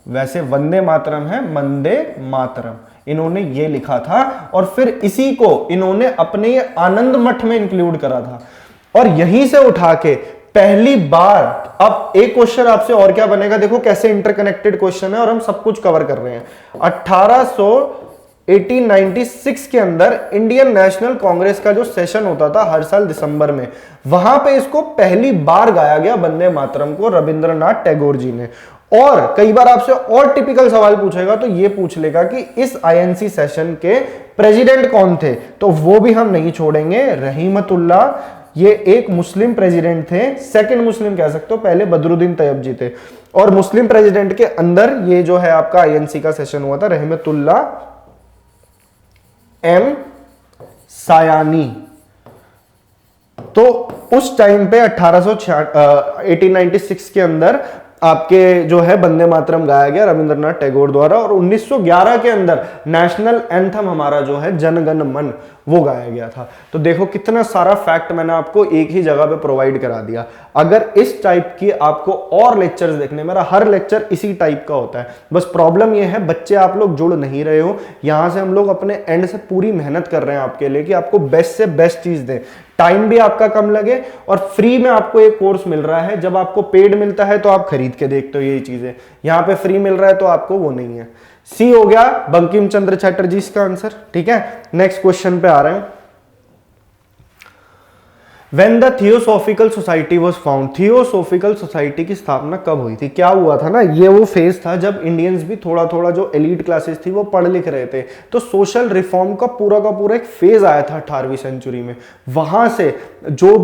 वैसे वंदे मातरम है वंदे मातरम, इन्होंने ये लिखा था और फिर इसी को इन्होंने अपने ये आनंद मठ में इंक्लूड करा था और यहीं से उठा के पहली बार। अब एक क्वेश्चन आपसे और क्या बनेगा, देखो कैसे इंटरकनेक्टेड क्वेश्चन है और हम सब कुछ कवर कर रहे हैं। 1896 के अंदर इंडियन नेशनल कांग्रेस का जो सेशन होता था हर साल दिसंबर में, वहां पे इसको पहली बार गाया गया वंदे मातरम को रविंद्रनाथ टैगोर जी ने। और कई बार आपसे और टिपिकल सवाल पूछेगा तो ये पूछ लेगा कि इस आईएनसी सेशन के प्रेसिडेंट कौन थे, तो वो भी हम नहीं छोड़ेंगे। रहीमतुल्लाह, ये एक मुस्लिम प्रेसिडेंट थे, सेकंड मुस्लिम कह सकते हो, पहले बदरुद्दीन तैयब जी थे। और मुस्लिम प्रेसिडेंट के अंदर ये जो है आपका आईएनसी का सेशन हुआ था रहमतुल्लाह एम सायानी। तो उस टाइम पे 1896 के अंदर आपके जो है वंदे मातरम गाया गया रविंद्रनाथ टैगोर द्वारा और 1911 के अंदर नेशनल एंथम हमारा जो है जन गण मन वो गाया गया था। तो देखो कितना सारा फैक्ट मैंने आपको एक ही जगह पे प्रोवाइड करा दिया। अगर इस टाइप की आपको और लेक्चर्स देखने, मेरा हर लेक्चर इसी टाइप का होता है, बस प्रॉब्लम ये है बच्चे आप लोग जुड़ नहीं रहे हो। यहां से हम लोग अपने एंड से पूरी मेहनत कर रहे हैं आपके लिए कि आपको बेस्ट से बेस्ट चीज दें, टाइम भी आपका कम लगे और फ्री में आपको एक कोर्स मिल रहा है। जब आपको पेड मिलता है तो आप खरीद के देखते हो यही चीजें, यहां पे फ्री मिल रहा है तो आपको वो नहीं है। सी हो गया बंकिम चंद्र चैटर्जी इसका आंसर। ठीक है, नेक्स्ट क्वेश्चन पे आ रहे हैं। When the Theosophical Society was found, theosophical society की स्थापना कब हुई थी? क्या हुआ था ना, ये वो फेज था जब इंडियंस भी थोड़ा थोड़ा जो एलीट क्लासेस थी वो पढ़ लिख रहे थे, तो सोशल रिफॉर्म का पूरा एक फेज आया था 18वीं सेंचुरी में। वहां से जो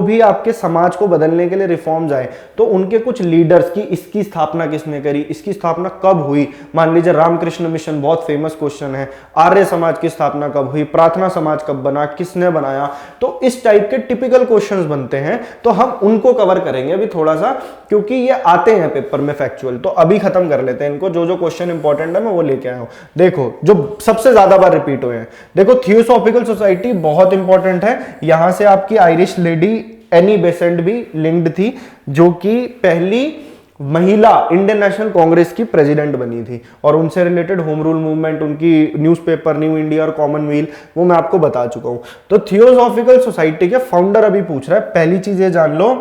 भी आपके समाज को बदलने के लिए रिफॉर्म्स आए, तो उनके कुछ लीडर्स की इसकी स्थापना किसने करी, इसकी स्थापना कब हुई। मान लीजिए रामकृष्ण मिशन, बहुत फेमस क्वेश्चन है। आर्य समाज की स्थापना कब हुई, प्रार्थना समाज कब बना, किसने बनाया, तो इस टाइप के टिपिकल क्वेश्चंस बनते हैं, तो हम उनको कवर करेंगे अभी थोड़ा सा, क्योंकि ये आते हैं पेपर में फैक्चुअल। तो अभी खत्म कर लेते हैं इनको, जो क्वेश्चन इंपॉर्टेंट है मैं वो लेके आया हूं। देखो जो सबसे ज्यादा बार रिपीट हुए हैं, देखो थियोसॉफिकल सोसाइटी बहुत इंपॉर्टेंट है। यहां से आपकी आयरिश लेडी एनी बेसेंट भी लिंक्ड थी, जो कि पहली महिला इंडियन नेशनल कांग्रेस की प्रेसिडेंट बनी थी, और उनसे रिलेटेड होम रूल मूवमेंट, उनकी न्यूज़पेपर न्यू इंडिया और कॉमनवेल्थ वो मैं आपको बता चुका हूं। तो थियोसॉफिकल सोसाइटी के फाउंडर अभी पूछ रहा है, पहली चीज ये जान लो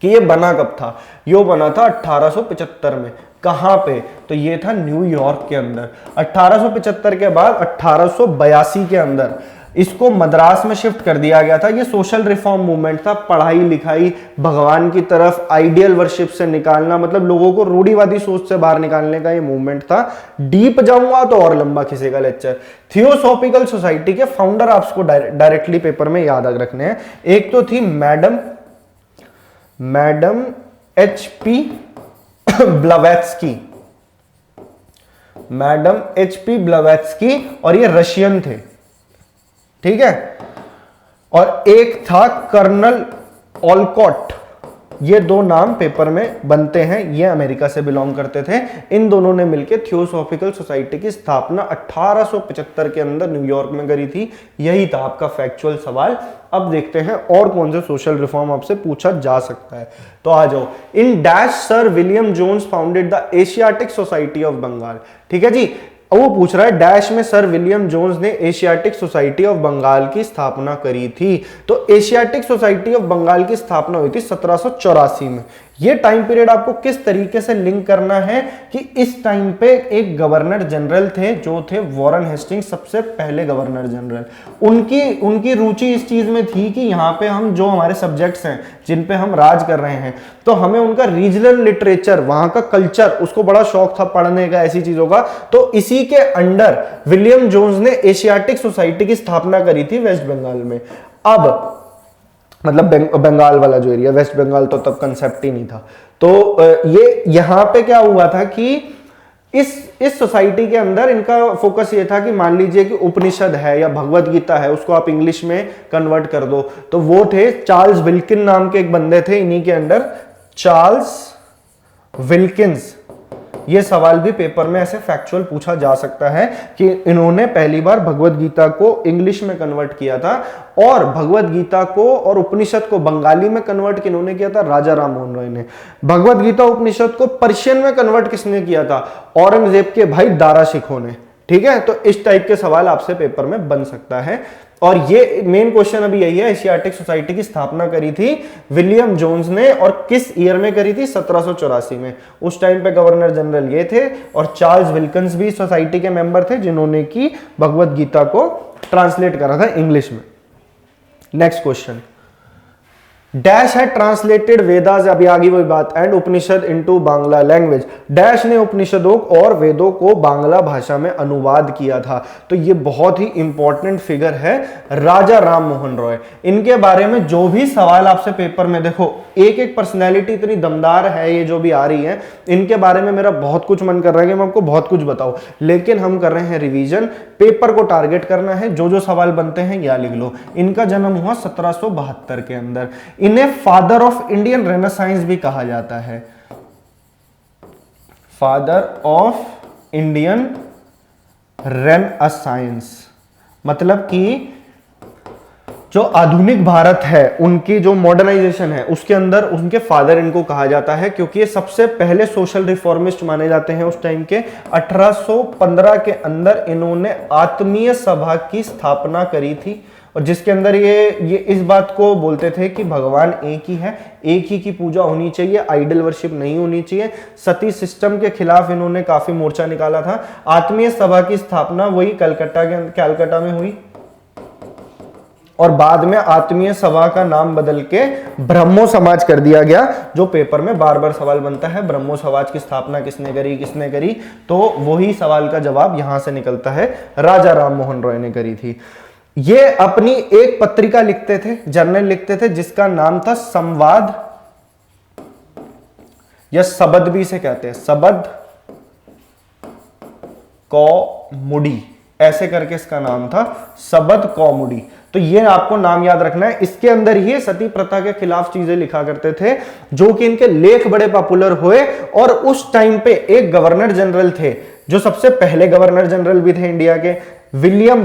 कि ये बना कब था। यो बना था 1875 में। कहां पे? तो ये था न्यूयॉर्क के अंदर। 1875 के बाद 1882 के अंदर इसको मद्रास में शिफ्ट कर दिया गया था। ये सोशल रिफॉर्म मूवमेंट था, पढ़ाई लिखाई, भगवान की तरफ, आइडियल वर्शिप से निकालना, मतलब लोगों को रूढ़िवादी सोच से बाहर निकालने का ये मूवमेंट था। डीप जाऊंगा तो और लंबा खिंचेगा लेक्चर। थियोसॉफिकल सोसाइटी के फाउंडर आपको डायरेक्टली पेपर में याद रखने हैं। एक तो थी मैडम HP ब्लवेत्स्की, मैडम HP ब्लवेत्स्की, और ये रशियन थे। ठीक है, और एक था कर्नल ऑलकॉट। ये दो नाम पेपर में बनते हैं, ये अमेरिका से बिलोंग करते थे। इन दोनों ने मिलकर थियोसॉफिकल सोसाइटी की स्थापना 1875 के अंदर न्यूयॉर्क में करी थी। यही था आपका फैक्चुअल सवाल। अब देखते हैं और कौन से सोशल रिफॉर्म आपसे पूछा जा सकता है। तो आ जाओ। In dash sir William Jones founded the Asiatic Society of Bengal. ठीक है जी, वो पूछ रहा है डैश में सर विलियम जोन्स ने एशियाटिक सोसाइटी ऑफ बंगाल की स्थापना करी थी। तो एशियाटिक सोसाइटी ऑफ बंगाल की स्थापना हुई थी 1784 में। ये टाइम पीरियड आपको किस तरीके से लिंक करना है कि इस टाइम पे एक गवर्नर जनरल थे जो थे वॉरेन हेस्टिंग्स, सबसे पहले गवर्नर जनरल। उनकी रुचि इस चीज में थी कि यहाँ पे हम जो हमारे सब्जेक्ट्स हैं जिन पे हम राज कर रहे हैं, तो हमें उनका रीजनल लिटरेचर, वहां का कल्चर, उसको बड़ा शौक था पढ़ने का, ऐसी चीजों का। तो इसी के अंडर विलियम जोन्स ने एशियाटिक सोसाइटी की स्थापना करी थी वेस्ट बंगाल में। अब मतलब बंगाल वाला जो एरिया, वेस्ट बंगाल तो तब कंसेप्ट ही नहीं था। तो ये यहां पे क्या हुआ था कि इस सोसाइटी के अंदर इनका फोकस ये था कि मान लीजिए कि उपनिषद है या भगवत गीता है, उसको आप इंग्लिश में कन्वर्ट कर दो। तो वो थे चार्ल्स विल्किन नाम के एक बंदे थे, इन्हीं के अंडर, चार्ल्स विल्किंस। ये सवाल भी पेपर में ऐसे फैक्चुअल पूछा जा सकता है कि इन्होंने पहली बार भगवत गीता को इंग्लिश में कन्वर्ट किया था, और भगवत गीता को और उपनिषद को बंगाली में कन्वर्ट किन्होंने किया था? राजा राम मोहन रॉय ने। भगवत गीता उपनिषद को पर्शियन में कन्वर्ट किसने किया था? औरंगजेब के भाई दारा शिकोह ने। ठीक है, तो इस टाइप के सवाल आपसे पेपर में बन सकता है। और ये मेन क्वेश्चन अभी यही है, एशियाटिक सोसाइटी की स्थापना करी थी विलियम जोन्स ने, और किस ईयर में करी थी? 1784 में। उस टाइम पे गवर्नर जनरल ये थे, और चार्ल्स विल्किंस भी सोसाइटी के मेंबर थे जिन्होंने की भगवत गीता को ट्रांसलेट करा था इंग्लिश में। नेक्स्ट क्वेश्चन, डैश है ट्रांसलेटेड वेदास, अभी आगे वही बात, and Upanishad into Bangla language. Dash ने उपनिषदों और वेदों को बांग्ला भाषा में अनुवाद किया था। तो ये बहुत ही इंपॉर्टेंट फिगर है, राजा राम मोहन रॉय। इनके बारे में जो भी सवाल आपसे पेपर में, देखो एक एक पर्सनैलिटी इतनी दमदार है ये जो भी आ रही है, इनके बारे में मेरा बहुत कुछ मन कर रहा है कि मैं आपको बहुत कुछ बताऊं, लेकिन हम कर रहे हैं रिवीजन, पेपर को टारगेट करना है। जो जो सवाल बनते हैं या लिख लो। इनका जन्म हुआ 1772 के अंदर। इन्हें फादर ऑफ इंडियन रेनेसाइंस भी कहा जाता है, फादर ऑफ इंडियन रेनेसाइंस। मतलब कि जो आधुनिक भारत है, उनकी जो मॉडर्नाइजेशन है, उसके अंदर उनके फादर इनको कहा जाता है, क्योंकि ये सबसे पहले सोशल रिफॉर्मिस्ट माने जाते हैं उस टाइम के। 1815 के अंदर इन्होंने आत्मीय सभा की स्थापना करी थी, और जिसके अंदर ये इस बात को बोलते थे कि भगवान एक ही है, एक ही की पूजा होनी चाहिए, आइडल वर्शिप नहीं होनी चाहिए। सती सिस्टम के खिलाफ इन्होंने काफी मोर्चा निकाला था। आत्मीय सभा की स्थापना वही कलकत्ता में हुई, और बाद में आत्मीय सभा का नाम बदल के ब्रह्मो समाज कर दिया गया। जो पेपर में बार बार सवाल बनता है, ब्रह्मो समाज की स्थापना किसने करी, तो वही सवाल का जवाब यहां से निकलता है, राजा राम मोहन रॉय ने करी थी। ये अपनी एक पत्रिका लिखते थे, जर्नल लिखते थे, जिसका नाम था संवाद, या सबद भी इसे कहते हैं, सबद कौमुदी, ऐसे करके इसका नाम था, सबद कौमुदी। तो ये आपको नाम याद रखना है। इसके अंदर ही सती प्रथा के खिलाफ चीजें लिखा करते थे, जो कि इनके लेख बड़े पॉपुलर हुए। और उस टाइम पे एक गवर्नर जनरल थे, जो सबसे पहले गवर्नर जनरल भी थे इंडिया के, विलियम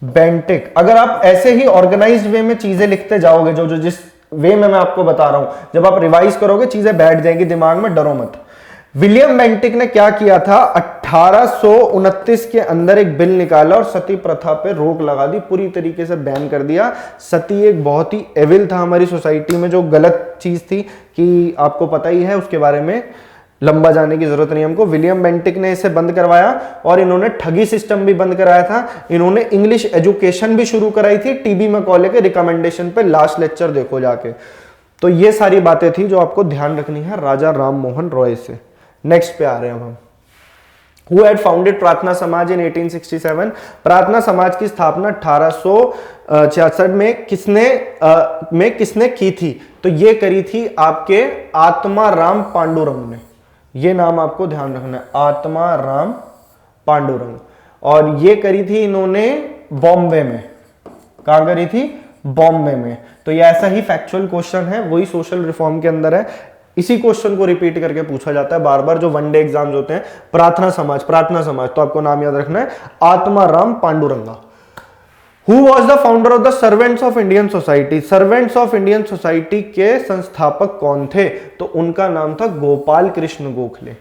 बेंटिक। अगर आप ऐसे ही ऑर्गेनाइज्ड वे में चीजें लिखते जाओगे, जो जिस वे में मैं आपको बता रहा हूं, जब आप रिवाइज करोगे चीजें बैठ जाएंगी दिमाग में, डरो मत। विलियम बेंटिक ने क्या किया था, 1829 के अंदर एक बिल निकाला और सती प्रथा पे रोक लगा दी, पूरी तरीके से बैन कर दिया। सती एक बहुत ही एविल था हमारी सोसाइटी में, जो गलत चीज थी, कि आपको पता ही है, उसके बारे में लंबा जाने की जरूरत नहीं हमको। विलियम बेंटिक ने इसे बंद करवाया, और इन्होंने ठगी सिस्टम भी बंद कराया था। इन्होंने इंग्लिश एजुकेशन भी शुरू कराई थी, टीबी मैकॉले के रिकमेंडेशन पे। लास्ट लेक्चर देखो जाके। तो ये सारी बातें थी जो आपको ध्यान रखनी है राजा राम मोहन रॉय से। नेक्स्ट पे आ रहे हैं हम। Who had founded प्रार्थना समाज in 1867? प्रार्थना समाज की स्थापना 1866 में किसने की थी? तो ये करी थी आपके आत्माराम पांडुरंग ने। ये नाम आपको ध्यान रखना है, आत्माराम पांडुरंग। और ये करी थी इन्होंने बॉम्बे में। कहां करी थी? बॉम्बे में। तो ये ऐसा ही फैक्चुअल क्वेश्चन है, वही सोशल रिफॉर्म के अंदर है। इसी क्वेश्चन को रिपीट करके पूछा जाता है बार बार, जो वनडे एग्जाम्स होते हैं। प्रार्थना समाज, तो आपको नाम याद रखना है, Atmaram Panduranga. Who was the founder of the Servants of Indian Society? Servants of Indian society के संस्थापक कौन थे? तो उनका नाम था गोपाल कृष्ण गोखले।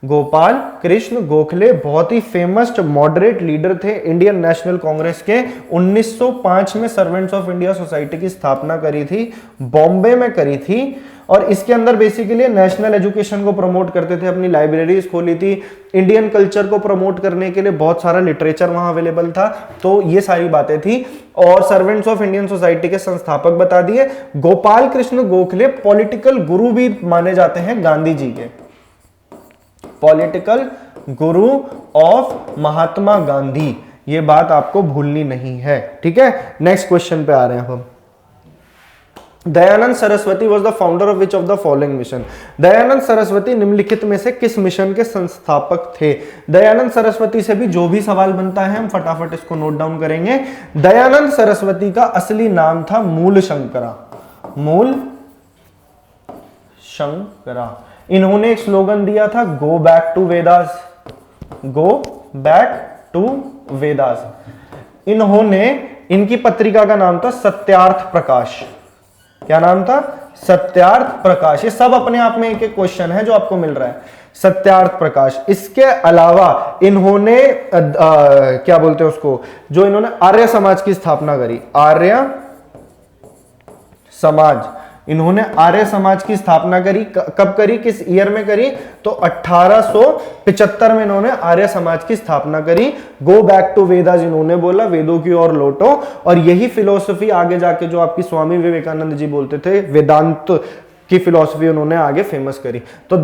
गोपाल कृष्ण गोखले बहुत ही फेमस मॉडरेट लीडर थे, इंडियन नेशनल कांग्रेस के। 1905 में सर्वेंट्स ऑफ इंडिया सोसाइटी की स्थापना करी थी, बॉम्बे में करी थी, और इसके अंदर बेसिकली नेशनल एजुकेशन को प्रमोट करते थे, अपनी लाइब्रेरीज खोली थी, इंडियन कल्चर को प्रमोट करने के लिए बहुत सारा लिटरेचर वहां अवेलेबल था। तो ये सारी बातें थी। और सर्वेंट्स ऑफ इंडियन सोसाइटी के संस्थापक बता दिए। गोपाल कृष्ण गोखले पॉलिटिकल गुरु भी माने जाते हैं गांधी जी के, political Guru of Mahatma Gandhi, ये बात आपको भूलनी नहीं है, ठीक है। नेक्स्ट क्वेश्चन पे आ रहे हैं हम। Dayanand Saraswati was the founder of which of the following mission. Dayanand Saraswati निम्नलिखित में से किस मिशन के संस्थापक थे। दयानंद सरस्वती से भी जो भी सवाल बनता है हम फटाफट इसको नोट डाउन करेंगे। दयानंद सरस्वती का असली नाम था मूल शंकरा, मूल शंकरा। इन्होंने एक स्लोगन दिया था, go back to Vedas, go back to Vedas. इन्होंने, इनकी पत्रिका का नाम था सत्यार्थ प्रकाश। क्या नाम था? सत्यार्थ प्रकाश। ये सब अपने आप में एक एक क्वेश्चन है जो आपको मिल रहा है, सत्यार्थ प्रकाश। इसके अलावा इन्होंने क्या बोलते हैं उसको, जो इन्होंने आर्य समाज की स्थापना करी, आर्य समाज। इन्होंने आर्य समाज की स्थापना करी, कब करी, किस ईयर में करी? तो 1875 में इन्होंने आर्य समाज की स्थापना करी। गो बैक टू वेदास इन्होंने बोला, वेदों की ओर लौटो। और यही फिलॉसफी आगे जाके जो आपकी स्वामी विवेकानंद जी बोलते थे, वेदांत की फिलॉसफी उन्होंने आगे फेमस करी। तो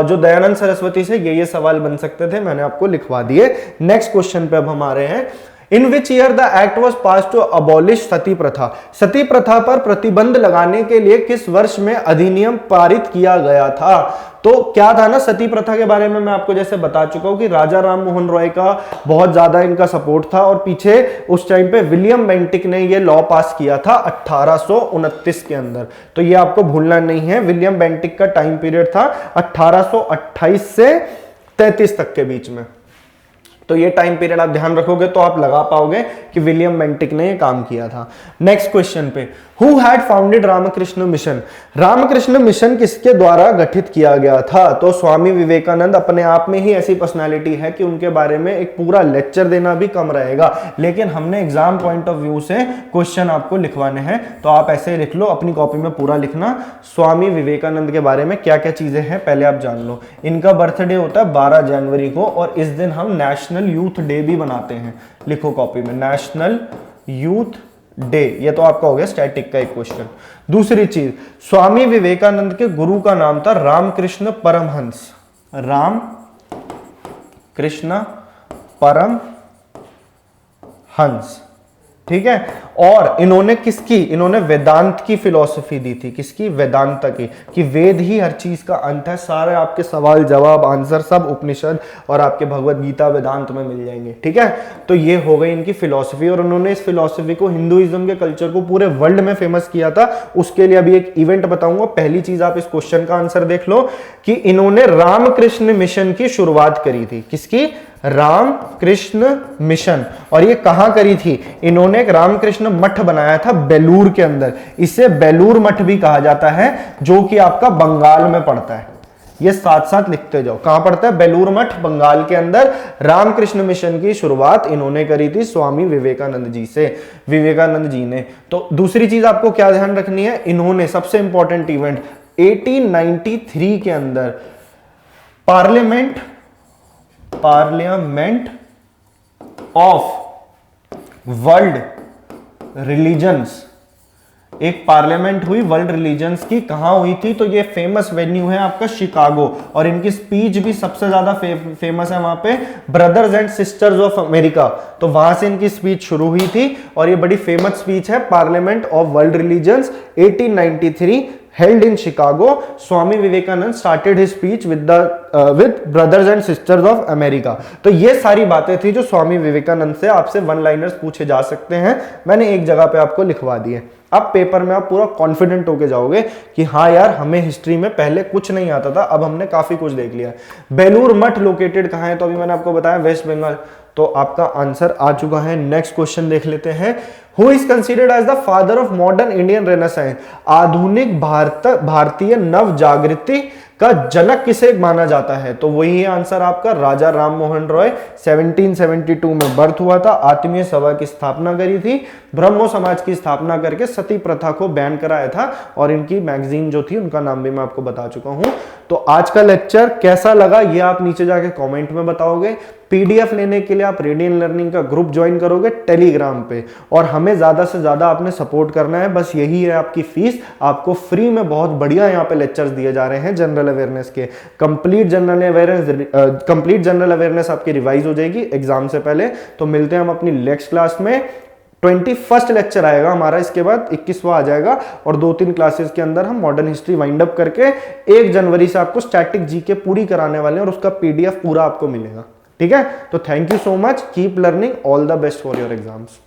जो दयानंद सरस्वती से ये सवाल बन सकते थे, मैंने आपको लिखवा दिए। नेक्स्ट क्वेश्चन पे अब हम आ रहे हैं। In which year the act was pass to abolish sati pratha. Sati प्रथा पर प्रतिबंध लगाने के लिए किस वर्ष में अधिनियम पारित किया गया था? तो क्या था ना, सती प्रथा के बारे में मैं आपको जैसे बता चुका हूं कि राजा राम मोहन रॉय का बहुत ज्यादा इनका सपोर्ट था, और पीछे उस टाइम पे विलियम बेंटिक ने ये लॉ पास किया था 1829 के अंदर। तो ये आपको भूलना नहीं है, विलियम बेंटिक का टाइम पीरियड था 1828 से 33 तक के बीच में। तो ये टाइम पीरियड आप ध्यान रखोगे तो आप लगा पाओगे कि विलियम बेंटिक ने ये काम किया था। नेक्स्ट क्वेश्चन पे, who had founded Ramakrishna Mission. Ramakrishna Mission किसके द्वारा गठित किया गया था? तो स्वामी विवेकानंद अपने आप में ही ऐसी पर्सनालिटी है कि उनके बारे में एक पूरा लेक्चर देना भी कम रहेगा, लेकिन हमने एग्जाम पॉइंट ऑफ व्यू से क्वेश्चन आपको लिखवाने हैं, तो आप ऐसे लिख लो, अपनी कॉपी में पूरा लिखना। स्वामी विवेकानंद के बारे में क्या क्या चीजें हैं पहले आप जान लो। इनका बर्थडे होता है 12 जनवरी को, और इस दिन हम नेशनल यूथ डे भी बनाते हैं। लिखो कॉपी में, नेशनल यूथ डे। ये तो आपका हो गया स्टैटिक का एक क्वेश्चन। दूसरी चीज, स्वामी विवेकानंद के गुरु का नाम था रामकृष्ण परमहंस, राम कृष्ण परमहंस, ठीक है। और इन्होंने किसकी, इन्होंने वेदांत की फिलॉसफी दी थी। किसकी? वेदांत की, कि वेद ही हर चीज का अंत है। सारे आपके सवाल जवाब आंसर सब उपनिषद और आपके भगवत गीता वेदांत में मिल जाएंगे, ठीक है। तो ये हो गई इनकी फिलॉसफी, और उन्होंने इस फिलॉसफी को, हिंदुइज्म के कल्चर को पूरे वर्ल्ड में फेमस किया था। उसके लिए अभी एक इवेंट बताऊंगा। पहली चीज आप इस क्वेश्चन का आंसर देख लो कि इन्होंने रामकृष्ण मिशन की शुरुआत करी थी। किसकी? रामकृष्ण मिशन। और ये कहां करी थी? इन्होंने एक रामकृष्ण मठ बनाया था बेलूर के अंदर। इसे बेलूर मठ भी कहा जाता है, जो कि आपका बंगाल में पड़ता है। ये साथ साथ लिखते जाओ, कहां पड़ता है? बेलूर मठ, बंगाल के अंदर। रामकृष्ण मिशन की शुरुआत इन्होंने करी थी स्वामी विवेकानंद जी से, विवेकानंद जी ने। तो दूसरी चीज आपको क्या ध्यान रखनी है, इन्होंने सबसे इंपॉर्टेंट इवेंट 1893 के अंदर पार्लियामेंट ऑफ वर्ल्ड रिलीजन्स, एक पार्लियामेंट हुई वर्ल्ड रिलीजन्स की। कहां हुई थी? तो ये फेमस वेन्यू है आपका शिकागो, और इनकी स्पीच भी सबसे ज्यादा फेमस है वहां पे, brothers and sisters of America. तो वहां से इनकी स्पीच शुरू हुई थी, और ये बड़ी फेमस स्पीच है, parliament of world religions 1893 held in Chicago. Swami Vivekanand started his speech with brothers and sisters of America. तो ये सारी बातें थी जो स्वामी विवेकानंद से आपसे वन लाइनर्स पूछे जा सकते हैं। मैंने एक जगह पे आपको लिखवा दिए। अब पेपर में आप पूरा कॉन्फिडेंट होके जाओगे कि हाँ यार, हमें हिस्ट्री में पहले कुछ नहीं आता था, अब हमने काफी कुछ देख लिया। बेलूर मठ लोकेटेड कहाँ है? तो अभी मैंने आपको बताया वेस्ट बंगाल। तो आपका आंसर आ चुका है। नेक्स्ट क्वेश्चन देख लेते हैं। Who is considered as the father of modern Indian renaissance. आधुनिक भारतीय नव जागृति का जनक किसे माना जाता है? तो वही है आंसर आपका, राजा राम मोहन रॉय। 1772 में बर्थ हुआ था, आत्मीय सभा की स्थापना करी थी, ब्रह्मो समाज की स्थापना करके सती प्रथा को बैन कराया था, और इनकी मैगजीन जो थी उनका नाम भी मैं आपको बता चुका हूं। तो आज का लेक्चर कैसा लगा ये आप नीचे जाके कमेंट में बताओगे। पीडीएफ लेने के लिए आप रेडियन लर्निंग का ग्रुप ज्वाइन करोगे टेलीग्राम पे, और हमें ज्यादा से ज्यादा आपने सपोर्ट करना है, बस यही है आपकी फीस। आपको फ्री में बहुत बढ़िया यहाँ पे लेक्चर्स दिए जा रहे हैं जनरल अवेयरनेस के। कंप्लीट जनरल अवेयरनेस आपकी रिवाइज हो जाएगी एग्जाम से पहले। तो मिलते हैं हम अपनी नेक्स्ट क्लास में। 21st लेक्चर आएगा हमारा, इसके बाद 21वां आ जाएगा, और 2-3 क्लासेस के अंदर हम मॉडर्न हिस्ट्री वाइंड अप करके 1 जनवरी से आपको स्टैटिक जीके पूरी कराने वाले हैं, और उसका पीडीएफ पूरा आपको मिलेगा। ठीक है, तो thank you so much, keep learning, all the best for your exams.